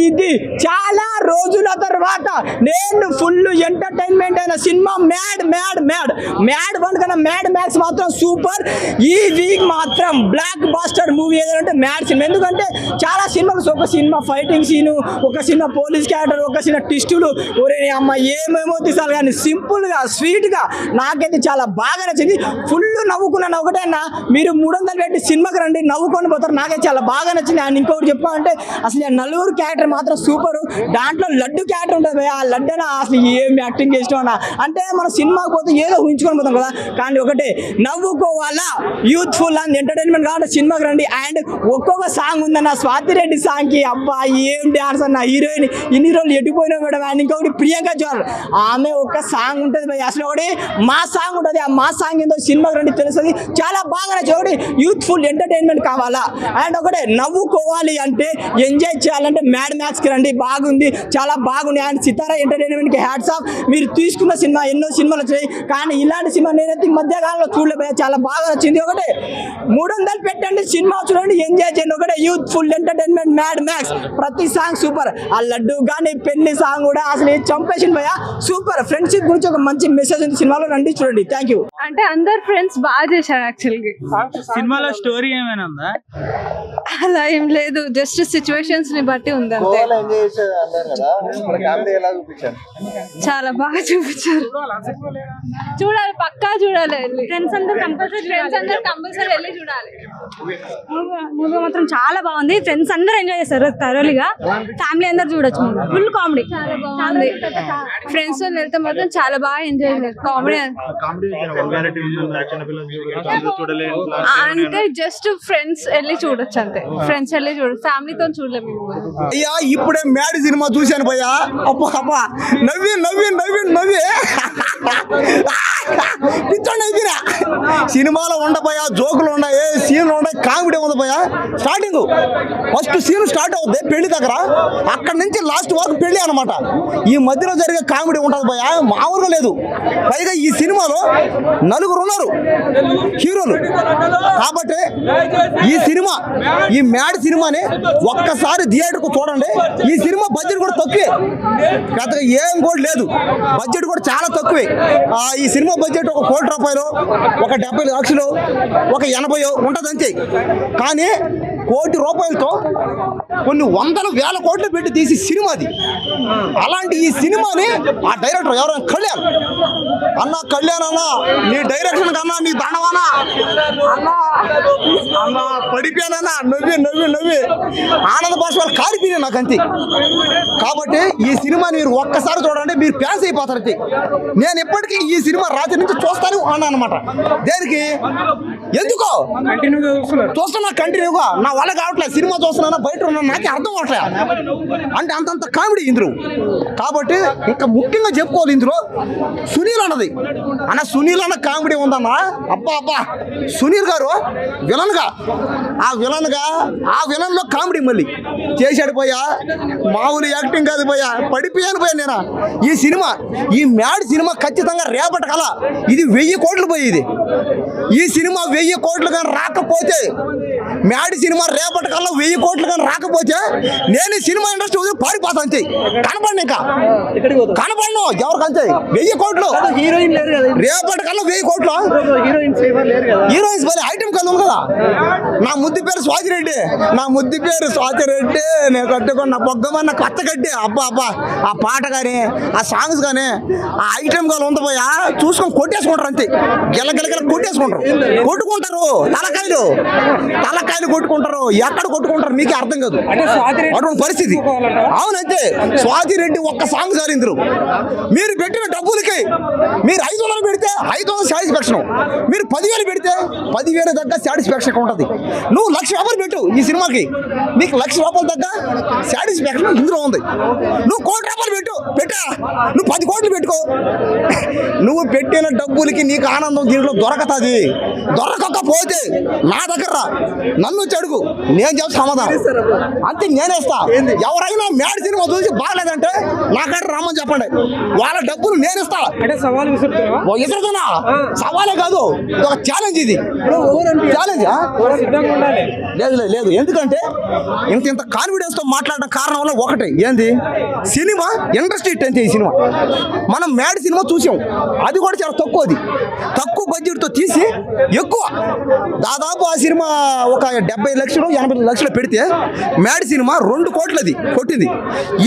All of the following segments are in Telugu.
ఇది చాలా రోజుల తర్వాత నేను ఫుల్ ఎంటర్టైన్మెంట్ అయిన cinema mad mad mad mad 1 కన్నా మ్యాడ్ మ్యాక్స్ మాత్రం సూపర్. ఈ వీక్ మాత్రం బ్లాక్ బాస్టర్ మూవీ ఏదంటే మ్యాడ్ సినిమా. ఎందుకంటే చాలా సినిమాలు, ఒక సినిమా ఫైటింగ్ సీను, ఒక సినిమా పోలీస్ క్యారెక్టర్, ఒక సినిమా ట్విస్టులు, ఒరే అమ్మ ఏమేమో తీసాలి. కానీ సింపుల్గా స్వీట్గా నాకైతే చాలా బాగా నచ్చింది. ఫుల్ నవ్వుకున్నాను. ఒకటే అన్న, మీరు 300 పెట్టి సినిమాకి రండి, నవ్వుకొని పోతారు. నాకైతే చాలా బాగా నచ్చింది. అండ్ ఇంకొకటి చెప్పాలంటే అసలు ఆ నలుగురు క్యారెక్టర్ మాత్రం సూపర్. దాంట్లో లడ్డు క్యారెక్టర్ ఉంటుంది. ఆ లడ్డు అసలు ఏం యాక్టింగ్ చేసినా అన్న, అంటే మన సినిమాకి పోతే ఏదో ఊహించుకొని పోతాం కదా. కానీ ఒకటే నవ్వుకోవాలా, యూత్ఫుల్ అండ్ ఎంటర్టైన్మెంట్ కాబట్టి సినిమాకి రండి. అండ్ ఒక్కొక్క సాంగ్ ఉందన్న, స్వాతి రెడ్డి సాంగ్కి అబ్బా ఏం డాన్స్ అన్న. హీరోయిన్ ఇన్ని రోజులు ఎడిపోయినా మేడం. అండ్ ఇంకొకటి ప్రియాంక జోహర్, ఆమె ఒక్క సాంగ్ ఉంటుంది అసలు. ఒకటి మా సాంగ్ ఉంటుంది. ఆ మా సాంగ్ ఏందో సినిమాకి రండి తెలుస్తుంది. చాలా బాగా నచ్చింది. ఒకటి యూత్ఫుల్ ఎంటర్టైన్మెంట్ కావాలా అండ్ ఒకటే నవ్వుకోవాలి అంటే, ఎంజాయ్ చేయాలంటే మ్యాడ్ మ్యాక్స్కి రండి. బాగుంది, చాలా బాగుంది. అండ్ సితారా ఎంటర్టైన్మెంట్కి హ్యాట్స్ ఆఫ్. మీరు తీసుకున్న సినిమా ఎన్నో సినిమాలు వచ్చాయి, కానీ ఇలాంటి సినిమా నేనైతే ఈ మధ్యకాలంలో చూడలేకపోయా. చాలా బాగా నచ్చింది. ఒకటే 300 పెట్టండి, సినిమా చూడండి, ఎంజాయ్ చేయండి. ఒకటే యూత్ఫుల్ ఎంటర్టైన్మెంట్ మ్యాడ్ మ్యాక్స్. ప్రతి సాంగ్ సూపర్. ఆ లడ్డు కానీ పెళ్లి సాంగ్ కూడా అసలు చంపేసింది భయ, సూపర్. ఫ్రెండ్షిప్ గురించి ఒక మంచి మెసేజ్ ఉంది సినిమాలో, రండి చూడండి. Thank you. అంటే అందరు ఫ్రెండ్స్ బాగా చేశారు యాక్చువల్గా. సినిమాలో స్టోరీ ఏమైనా ఉందా? అలా ఏం లేదు, జస్ట్ సిచ్యువేషన్స్ ని బట్టి ఉంది అంతే. చాలా బాగా చూపించారు. చూడాలి, పక్కా చూడాలి. ఫ్రెండ్స్ అందరూ కంపల్సరీ వెళ్ళి చూడాలి. మూవీ మాత్రం చాలా బాగుంది. ఫ్రెండ్స్ అందరూ ఎంజాయ్ చేస్తారు థరోలీగా. ఫ్యామిలీ అందరూ చూడొచ్చు. ఫుల్ కామెడీ, చాలా బాగుంది. ఫ్రెండ్స్ తో వెళ్తే మాత్రం చాలా బాగా ఎంజాయ్ చేస్తారు. కామెడీ అంటే జస్ట్ ఫ్రెండ్స్ వెళ్ళి చూడొచ్చు అంతే. ఫ్రెండ్స్ వెళ్ళి చూడొచ్చు, ఫ్యామిలీతో చూడలేము. అయ్యా ఇప్పుడే మ్యాడ్ సినిమా చూశాను భయ్యా. అబ్బా అబ్బా నవ్వి నవ్వి నవ్వి నవ్వి పిచ్చండి అయిపోయినా. సినిమాలో ఉండబోయా, జోకులు ఉన్నాయి, సీన్లు ఉన్నాయి, కామెడీ ఉంది భయ్యా. స్టార్టింగ్ ఫస్ట్ సీన్ స్టార్ట్ అవుతుంది పెళ్లి దగ్గర, అక్కడ నుంచి లాస్ట్ వరకు పెళ్లి అనమాట. ఈ మధ్యలో జరిగే కామెడీ ఉంటుంది భయ్యా, మామూలుగా లేదు. పైగా ఈ సినిమాలో 4 ఉన్నారు హీరోలు. కాబట్టి ఈ సినిమా, ఈ మ్యాడ్ సినిమాని ఒక్కసారి థియేటర్కు చూడండి. ఈ సినిమా బడ్జెట్ కూడా తక్కువే, పెద్దగా ఏం కూడా లేదు, బడ్జెట్ కూడా చాలా తక్కువే. ఈ సినిమా బడ్జెట్ ఒక 1 కోటి రూపాయలు, ఒక 70 లక్షలు, ఒక 80 ఉంటుంది అంతే. కానీ 1 కోటి రూపాయలతో కొన్ని వందల వేల కోట్లు పెట్టి తీసి సినిమాది. అలాంటి ఈ సినిమాని ఆ డైరెక్టర్ ఎవరైనా కళ్యాణ్ అన్న, నీ డైరెక్షన్ కన్నా నీ దండవనా అన్న పడిపోయానన్నా. నవ్వి నవ్వి నవ్వి ఆనంద భాషలు కారిపోయినాయి నాకు అంతే. కాబట్టి ఈ సినిమాని మీరు ఒక్కసారి చూడండి, మీరు ఫ్యాన్స్ అయిపోతారు. నేను ఎప్పటికీ ఈ సినిమా రాత్రి నుంచి చూస్తాను అన్నా అనమాట. దేనికి, ఎందుకో చూస్తున్నా కంటిన్యూగా. నా వల్ల కావట్లేదు, సినిమా చూస్తున్నా, బయట ఉన్నా, నాకే అర్థం అవట్లే. అంటే అంతంత కామెడీ ఇందులో. కాబట్టి ఇంకా ముఖ్యంగా చెప్పుకోవాలి, ఇందులో సునీల్ అన్నది అన్న, సునీల్ అన్న కామెడీ ఉందన్న. అబ్బా అబ్బా, సునీల్ గారు విలన్గా, ఆ విలన్లో కామెడీ మళ్ళీ చేశాడు పోయా. మామూలు యాక్టింగ్ కాదు పోయా, పడిపోయాను పోయా నేను. ఈ సినిమా, ఈ మ్యాడ్ సినిమా ఖచ్చితంగా రేపటి కల ఇది 1000 కోట్లు పోయేది. ఈ సినిమా 1000 కోట్లు కానీ రాకపోతే, మ్యాడ్ సినిమా రేపటి కల్లా 1000 కోట్లు కానీ రాకపోతే, నేను ఈ సినిమా ఇండస్ట్రీ వదిలి పారిపోతాను అంతే. కనపడి ఇంకా కనపడను ఎవరికి అంతే. 1000 కోట్లు హీరోయిన్ రేపటి కల్లా 1000 కోట్లు హీరోయిన్స్ మరి ఐటమ్ కళ్ళు ఉంది కదా. నా ముద్దు పేరు స్వాతిరెడ్డి, నేను కట్టుకున్న బొగ్గమన్న కొత్తగడ్డి. అబ్బా అబ్బా, ఆ పాట కానీ, ఆ సాంగ్స్ కానీ, ఆ ఐటమ్ కానీ ఉంది పోయా, చూసుకొని కొట్టేసుకుంటారు అంతే. గిలగిలగిల కొట్టుకుంటారు తలకాయలు కొట్టుకుంటారు. ఎక్కడ కొట్టుకుంటారు మీకే అర్థం కాదు అటువంటి పరిస్థితి. అవునంతే, స్వాతిరెడ్డి ఒక్క సాంగ్ సారిందరు. మీరు పెట్టిన డబ్బులకి మీరు 500 పెడితే 500 సాటిస్ఫాక్షన్, మీరు 10,000 పెడితే 10,000 దగ్గర సాటిస్ఫాక్షన్ ఉంటుంది. నువ్వు 1,00,000 రూపాయలు పెట్టు ఈ సినిమాకి, నీకు 1,00,000 రూపాయలు దగ్గర సాటిస్ఫాక్షన్ ఇందులో ఉంది. నువ్వు 1,00,00,000 రూపాయలు పెట్టు, పెట్టా, నువ్వు 10 కోట్లు పెట్టుకో. నువ్వు పెట్టిన డబ్బులకి నీకు ఆనందం దీంట్లో దొరకతుంది. దొరకకపోతే నా దగ్గర రా, నన్ను వచ్చి అడుగు, నేను చెప్తా సమాధానం. అంతే, నేనేస్తా. ఎవరైనా మేడ్ సినిమా చూసి బాగలేదంటే నాకంటే రమ్మని చెప్పండి, వాళ్ళ డబ్బులు నేను ఇస్తా. అంటే సవాల్ విసురుతున్నా, సవాలే కాదు, ఇది ఒక ఛాలెంజ్. ఇది ఛాలెంజ్. లేదు లేదు లేదు, ఎందుకంటే ఇంత కాన్ఫిడెన్స్ తో మాట్లాడడం కారణం వల్ల ఒకటి ఏంది, సినిమా ఇండస్ట్రీ అంతే. ఈ సినిమా మనం మేడ్ సినిమా చూసాం, అది కూడా చాలా తక్కువది, తక్కువ బడ్జెట్ తో తీసి ఎక్కువ, దాదాపు ఆ సినిమా ఒక 70 లక్షలు 80 లక్షలు పెడితే మేడ్ సినిమా 2 కోట్లది కొట్టింది.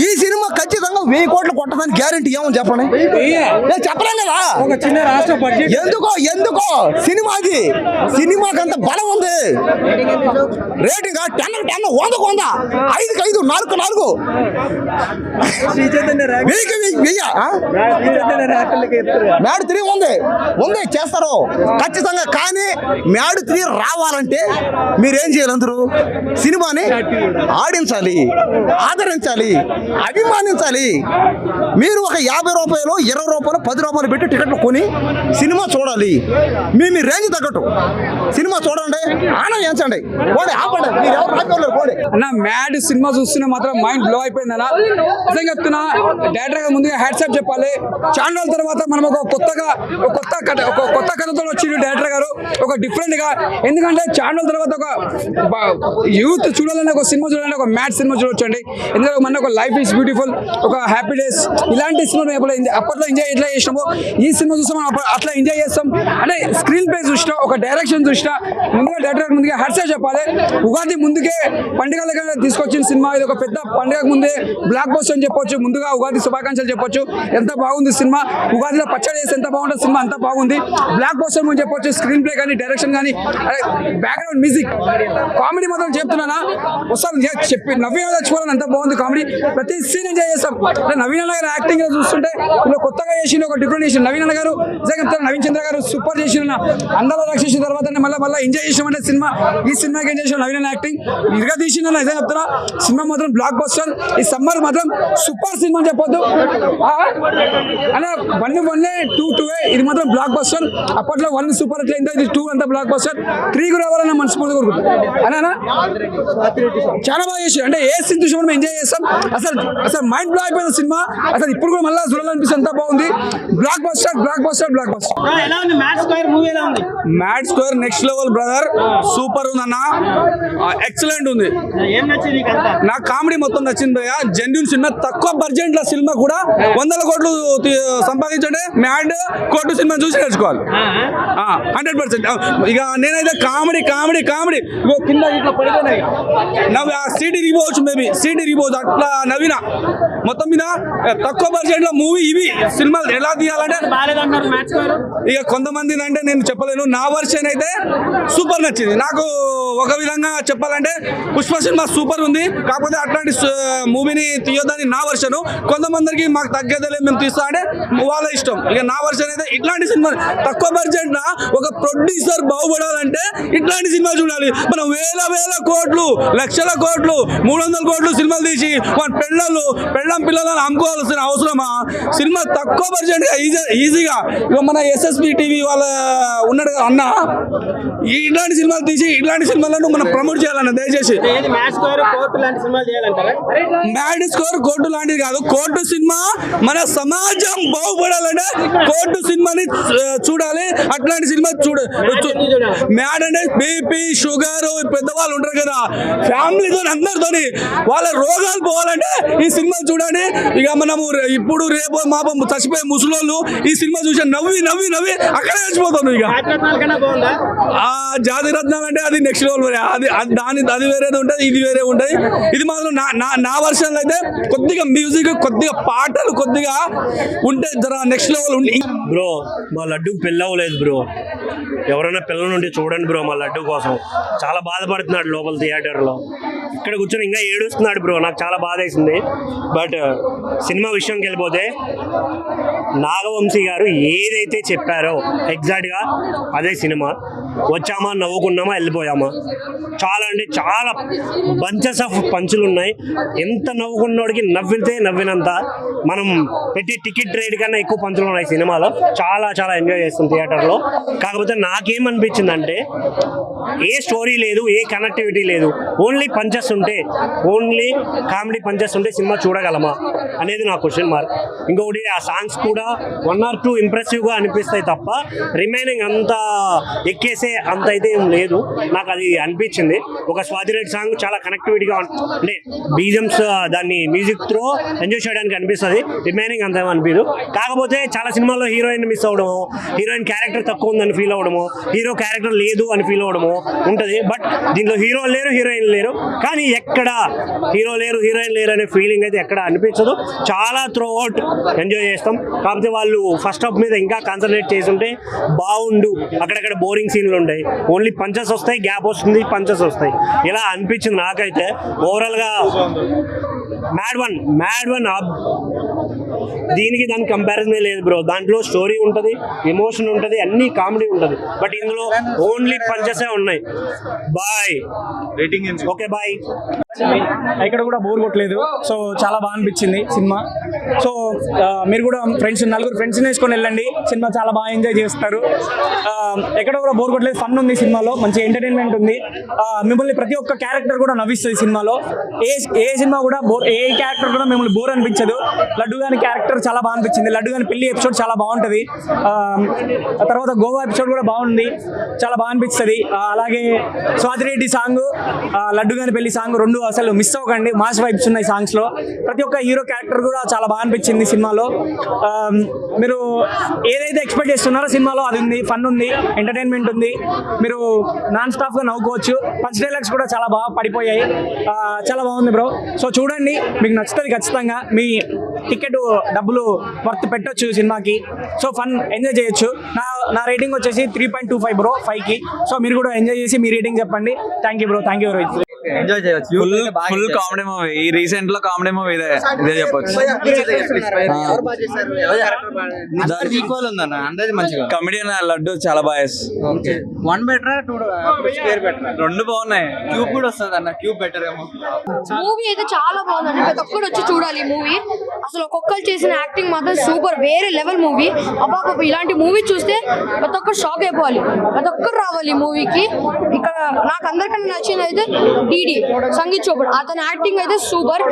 ఈ సినిమా ఖచ్చితంగా 1000 కోట్లు కొట్టడానికి గ్యారెంటీ ఏమని చెప్పండి, నేను చెప్పలేం కదా. ఒక చిన్న రాష్ట్ర బడ్జెట్ ఎందుకో సినిమాకి అంత బలం ఉంది. రేటింగ్ 10 100 5కి 5 4కి 4 మ్యాడ్ 3 ఉంది చేస్తారు ఖచ్చితంగా. కానీ మ్యాడ్ 3 రావాలంటే మీరేం చేయాలి, అందరూ సినిమాని ఆడించాలి, ఆదరించాలి, అభిమానించాలి. మీరు ఒక 50 రూపాయలు 20 రూపాయలు 10 రూపాయలు పెట్టి టికెట్లు కొని సినిమా చూడాలి. మీ రేంజ్ తగ్గట్టు సినిమా చూడండి, ఆనందించండి. ఆపండి, మీరు ఎవరు రాకపోలేదు. అన్న మ్యాడ్ సినిమా చూస్తున్నా మాత్రం మైండ్ బ్లో అయిపోయింది అన్న. నిజంగా చెప్తున్నా, డైరెక్టర్ గా ముందుగా హ్యాట్సాప్ చెప్పాలి. చాలా రోజుల తర్వాత మనం ఒక కొత్త కథతో వచ్చిండు డైరెక్టర్ గారు, ఒక డిఫరెంట్ గా. ఎందుకంటే చాలా రోజుల తర్వాత ఒక యూత్ చూడాలని, ఒక సినిమా చూడాలని, ఒక మ్యాడ్ సినిమా చూడొచ్చండి. ఎందుకంటే మన ఒక లైఫ్ ఈస్ బ్యూటిఫుల్, ఒక హ్యాపీ డేస్, ఇలాంటి సినిమా అప్పట్లో ఎంజాయ్ ఎట్లా చేసినామో ఈ సినిమా చూస్తాం అట్లా ఎంజాయ్ చేస్తాం. అంటే స్క్రీన్ ప్లే చూసినా, ఒక డైరెక్షన్ చూసినా, ముందుగా డైరెక్టర్ ముందుగా హ్యాట్సాప్ చెప్పాలి. ఉగాది ముందుకే పండుగలుగా తీసుకొచ్చిన సినిమా ఇది. ఒక పెద్ద పండుగకు ముందే బ్లాక్ బస్టర్ అని చెప్పొచ్చు. ముందుగా ఉగాది శుభాకాంక్షలు చెప్పొచ్చు. ఎంత బాగుంది సినిమా, ఉగాదిలో పచ్చడి చేసి ఎంత బాగుంటుంది సినిమా, అంత బాగుంది. బ్లాక్ బస్టర్ అని చెప్పొచ్చు. స్క్రీన్ ప్లే కానీ, డైరెక్షన్ కానీ, బ్యాక్గ్రౌండ్ మ్యూజిక్, కామెడీ మాత్రం చెప్తున్నానా, వస్తాను చెప్పి నవీన చచ్చిపోవాలని అంత బాగుంది కామెడీ. ప్రతి సీన్ ఎంజాయ్ చేస్తాం. నవీన గారు యాక్టింగ్ చూస్తుంటే ఇలా కొత్తగా చేసిన, ఒక డిఫరెంట్ చేసిన నవీన గారు. నిజంగా నవీన్ చంద్ర గారు సూపర్ చేసిన. అందాల రక్షించిన తర్వాత మళ్ళీ ఎంజాయ్ చేసామంటే సినిమా. ఈ సినిమాకి ఎంజాయ్ చేసిన నవీన యాక్టింగ్ ఇదిగా తీసిన. నిజంగా చెప్తున్నా, సినిమా మాత్రం బ్లాక్ బస్టర్. ఈ సమ్మర్ మాత్రం సూపర్ సినిమా అని చెప్పొద్దు అన్న. 1 2 ఇది మాత్రం బ్లాక్ బస్టర్. అప్పట్లో 1 సూపర్ హిట్ అయింది, ఇది 2 అంతా బ్లాక్ బస్టర్. 3 కూడా రావాలన్న మనస్ఫూర్తిగా కోరుకుంటున్నాను అన్న. చాలా బాగా చేసి, అంటే ఏ సీన్ చూసి మనం ఎంజాయ్ చేస్తాం. అసలు మైండ్ బ్లో అయిపోయిన సినిమా. అసలు ఇప్పుడు కూడా మళ్ళీ చూడాలనిపిస్తుంది, అంతా బాగుంది. Block buster. ఎలా ఉంది మ్యాడ్ స్క్వేర్ మూవీ? ఎలా ఉంది mad square? Next level brother, super ఉంది అన్న, ఎక్సలెంట్ ఉంది. ఏం నచ్చింది? నాకు కామెడీ మొత్తం నచ్చింది భయ్య. జెన్యూన్ సినిమా, తక్కువ బడ్జెట్ లో సినిమా కూడా 100 కోట్లు సంపాదించండి. మ్యాడ్ కోర్టు సినిమా చూసి నేర్చుకోవాలి 100%. ఇక నేనైతే కామెడీ కింద ఇట్లా పడిపోయినాయి. నవ్వు సీట్ ఇరిగిపోవచ్చు, మేబీ సీట్ ఇరిగిపోవచ్చు అట్లా నవ్విన. మొత్తం మీద తక్కువ బడ్జెట్ లో మూవీ. ఇవి సినిమాలు ఎలా తీయాలంటే బాలేదంటారు మ్యాడ్ స్క్వేర్. ఇక కొంతమంది అంటే నేను చెప్పలేను. నా వర్షన్ అయితే సూపర్ నచ్చింది నాకు. ఒక విధంగా చెప్పాలంటే పుష్ప సినిమా సూపర్ ఉంది, కాకపోతే అట్లాంటి మూవీని తీయొద్దని నా వర్షను. కొంతమందికి మాకు తగ్గేదే మేము తీస్తా అంటే వాళ్ళ ఇష్టం. ఇక నా వర్షన్ అయితే ఇట్లాంటి సినిమా తక్కువ బడ్జెట్ నా ఒక ప్రొడ్యూసర్ బాగుపడాలంటే ఇట్లాంటి సినిమా చూడాలి. మనం వేల కోట్లు, లక్షల కోట్లు, 300 కోట్లు సినిమాలు తీసి మన పెళ్ళం పిల్లలను అమ్ముకోవాల్సిన అవసరమా? సినిమా తక్కువ బడ్జెట్ ఈజీగా ఇక మన ఎస్ఎస్పి టీవీ వాళ్ళ ఉన్నాడు కదా అన్న, ఇట్లాంటి సినిమాలు తీసి ఇట్లాంటి సినిమాలను మనం ప్రమోట్ చేయాలన్న. దయచేసి మ్యాడ్ స్క్వేర్ కోర్టు లాంటి సినిమాలు చేయాలంటారా? మ్యాడ్ స్క్వేర్ కోర్టు లాంటిది కాదు. కోర్టు సినిమా మన సమాజం బాగుపడాలంటే కోర్టు సినిమాని చూడాలి. అట్లాంటి సినిమా మ్యాడ్ అంటే బీపీ షుగర్ పెద్దవాళ్ళు ఉంటారు కదా, ఫ్యామిలీతో అందరితోని వాళ్ళ రోగాలు పోవాలంటే ఈ సినిమా చూడండి. ఇక మనము ఇప్పుడు రేపు మాపం చచ్చిపోయే ముసలోళ్ళు ఈ సినిమా చూసి నవ్వి అక్కడే చచ్చిపోతాను. ఇక జాతి రత్నాలు అంటే అది నెక్స్ట్ లెవెల్. అది వేరేది ఉంటుంది, ఇది వేరే ఉంటుంది. ఇది మాత్రం నా వర్షన్లో అయితే కొద్దిగా మ్యూజిక్, కొద్దిగా పాటలు కొద్దిగా ఉంటే జర నెక్స్ట్ లెవెల్ ఉంది. బ్రో మా లడ్డూకి పెళ్ళి అవ్వలేదు బ్రో. ఎవరైనా పిల్లల నుండి చూడండి బ్రో మా లడ్డు కోసం. చాలా బాధపడుతున్నాడు లోపల థియేటర్లో. ఇక్కడ కూర్చొని ఇంకా ఏడుస్తున్నాడు బ్రో. నాకు చాలా బాధ వేసింది. బట్ సినిమా విషయంకి వెళ్ళిపోతే నాగవంశీ గారు ఏదైతే చెప్పారో ఎగ్జాక్ట్గా అదే సినిమా. వచ్చామా, నవ్వుకున్నామా, వెళ్ళిపోయామా. చాలా అంటే చాలా బంచెస్ ఆఫ్ పంచులు ఉన్నాయి. ఎంత నవ్వుకున్నోడికి నవ్వినంత మనం పెట్టే టికెట్ రేట్ కన్నా ఎక్కువ పంచులు ఉన్నాయి సినిమాలో. చాలా చాలా ఎంజాయ్ చేస్తాం థియేటర్లో. కాకపోతే నాకేమనిపించిందంటే ఏ స్టోరీ లేదు, ఏ కనెక్టివిటీ లేదు, ఓన్లీ పంచెస్ ఉంటే, ఓన్లీ కామెడీ పంచెస్ ఉంటే సినిమా చూడగలమా అనేది నా క్వశ్చన్ మార్క్. ఇంకొకటి ఆ సాంగ్స్ కూడా 1 or 2 ఇంప్రెసివ్గా అనిపిస్తాయి తప్ప రిమైనింగ్ అంతా ఎక్కేసే అంత అయితే ఏం లేదు. నాకు అది అనిపించింది. ఒక స్వాతిరెడ్డి సాంగ్ చాలా కనెక్టివిటీగా అంటే బీజమ్స్ దాన్ని మ్యూజిక్ త్రో ఎంజాయ్ చేయడానికి అనిపిస్తుంది. రిమైనింగ్ అంత అనిపించదు. కాకపోతే చాలా సినిమాల్లో హీరోయిన్ మిస్ అవ్వడము, హీరోయిన్ క్యారెక్టర్ తక్కువ ఉందని ఫీల్ అవ్వడము, హీరో క్యారెక్టర్ లేదు అని ఫీల్ అవ్వడము ఉంటుంది. బట్ దీంట్లో హీరో లేరు, హీరోయిన్ లేరు. కానీ ఎక్కడ హీరో లేరు, హీరోయిన్ లేరు అనే ఫీలింగ్ అయితే ఎక్కడ అనిపించదు. చాలా త్రూ అవుట్ ఎంజాయ్ చేస్తాం. కాకపోతే వాళ్ళు ఫస్ట్ హాఫ్ మీద ఇంకా కాన్సన్ట్రేట్ చేసి ఉంటే బాగుండు. అక్కడక్కడ బోరింగ్ సీన్లు ఉంటాయి. ఓన్లీ పంచెస్ వస్తాయి, గ్యాప్ వస్తుంది, పంచెస్ వస్తాయి. ఇలా అనిపించింది నాకైతే. ఓవరాల్గా మ్యాడ్ వన్ దీనికి దాని కంపారిజనే లేదు బ్రో. దాంట్లో స్టోరీ ఉంటుంది, ఎమోషన్ ఉంటుంది, అన్ని కామెడీ ఉంటుంది. బట్ ఇందులో ఓన్లీ పంచెసే ఉన్నాయి. బాయ్. Okay bye. ఇక్కడ కూడా బోర్ కొట్టలేదు. సో చాలా బాగా అనిపించింది సినిమా. సో మీరు కూడా నలుగురు ఫ్రెండ్స్ని వేసుకొని వెళ్ళండి. సినిమా చాలా బాగా ఎంజాయ్ చేస్తారు. ఎక్కడ కూడా బోర్ కొట్టలేదు. ఫన్ ఉంది సినిమాలో, మంచి ఎంటర్టైన్మెంట్ ఉంది. మిమ్మల్ని ప్రతి ఒక్క క్యారెక్టర్ కూడా నవ్విస్తుంది సినిమాలో. ఏ సినిమా కూడా ఏ క్యారెక్టర్ కూడా మిమ్మల్ని బోర్ అనిపించదు. లడ్డు గారి క్యారెక్టర్ చాలా బాగా అనిపించింది. లడ్డు గారి పెళ్లి ఎపిసోడ్ చాలా బాగుంటుంది. తర్వాత గోవా ఎపిసోడ్ కూడా బాగుంది, చాలా బాగా అనిపిస్తుంది. అలాగే స్వాతిరెడ్డి సాంగ్, లడ్డు గారి పెళ్లి సాంగ్ రెండు అసలు మిస్ అవ్వకండి. మాస్ వైబ్స్ ఉన్నాయి సాంగ్స్ లో. ప్రతి ఒక్క హీరో క్యారెక్టర్ కూడా చాలా బాగా అనిపించింది సినిమాలో. మీరు ఏదైతే ఎక్స్పెక్ట్ చేస్తున్నారో సినిమాలో అది ఉంది. ఫన్ ఉంది, ఎంటర్టైన్మెంట్ ఉంది. మీరు నాన్ స్టాప్ గా నవ్వుకోవచ్చు. పంచ్ డైలాగ్స్ కూడా చాలా బాగా పడిపోయాయి. చాలా బాగుంది బ్రో. సో చూడండి, మీకు నచ్చుతుంది ఖచ్చితంగా. మీ టికెట్ డబ్బులు వర్త్ పెట్టొచ్చు సినిమాకి. సో ఫన్ ఎంజాయ్ చేయొచ్చు. నా రేటింగ్ వచ్చేసి 3.25 బ్రో 5కి. సో మీరు కూడా ఎంజాయ్ చేసి మీ రేటింగ్ చెప్పండి. Thank you bro. Thank you very much. Enjoy చేయొచ్చు. Full comedy movie. ఈ రీసెంట్ లో కామెడీ మూవీ ఇదే చెప్పొచ్చు. ఈక్వల్ ఉందన్న అందరి మంచిగా. కమెడియన్ లడ్డు చాలా బాగా. 1 బెటరా 2 స్క్వేర్ బెటరా? రెండు బాగున్నాయి. క్యూబ్ కూడా వస్తుంది అన్న. క్యూబ్ బెటర్ ఏమో. మూవీ అయితే చాలా బాగుందండి. ప్రతి ఒక్కరు వచ్చి చూడాలి ఈ మూవీ. అసలు ఒక్కొక్కరు చేసిన యాక్టింగ్ మాత్రం సూపర్, వేరే లెవెల్ మూవీ. అబ్బా ఇలాంటి మూవీ చూస్తే ప్రతి ఒక్కరు షాక్ అయిపోవాలి. ప్రతి ఒక్కరు రావాలి ఈ మూవీకి. ఇక్కడ నాకు అందరికన్నా నచ్చింది అయితే డీడీ సంగీత్ చోపడ్. అతని యాక్టింగ్ అయితే సూపర్.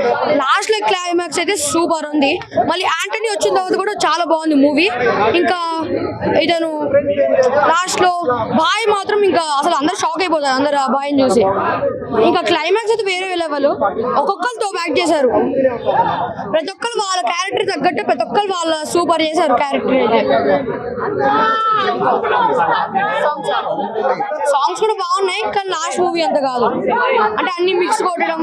లాస్ట్ లో క్లైమాక్స్ అయితే సూపర్ ఉంది. మళ్ళీ యాంటనీ వచ్చిన తర్వాత కూడా చాలా బాగుంది మూవీ. ఇంకా ఇతను లాస్ట్ లో బాయ్ మాత్రం ఇంకా అసలు అందరు షాక్ అయిపోతారు అందరు ఆ బాయ్ని చూసి. ఇంకా క్లైమాక్స్ అయితే వేరే లెవెల్. ఒక్కొక్కరితో యాక్ట్ చేశారు. ప్రతి ఒక్కరు వాళ్ళ క్యారెక్టర్ తగ్గట్టు ప్రతి ఒక్కరు వాళ్ళ సూపర్ చేశారు క్యారెక్టర్ అయితే. సాంగ్స్ కూడా బాగున్నాయి, కానీ లాస్ట్ మూవీ అంత కాదు. అంటే అన్ని మిక్స్ కొట్టడం,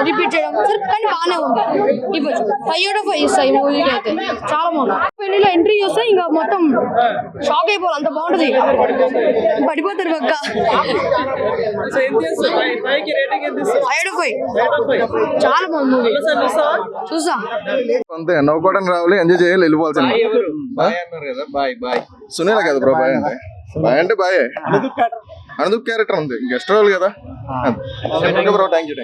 రిపీట్ చేయడం కానీ బాగానే ఉంది. ఇప్పుడు 5/5 ఇస్తాయి ఈ మూవీకి అయితే. చాలా బాగుంది. పెళ్లిలో ఎంట్రీ చేస్తే ఇంకా మొత్తం షాక్ అయిపోవాలి, అంత బాగుంటది. పడిపోతారు పక్క. 5/5 చాలా బాగుంది మూవీ. చూసా అంతే. నవ్వుకోవడానికి రావాలి, ఎంజాయ్ చేయాలి, వెళ్ళిపోవాల్సింది. సునీల కదా బ్రో బాయ్ అంటే. బాయ్ అంటే బాయ్. అనుదూప్ క్యారెక్టర్ ఉంది, గెస్ట్ రోల్ కదా. Okay bro, thank you.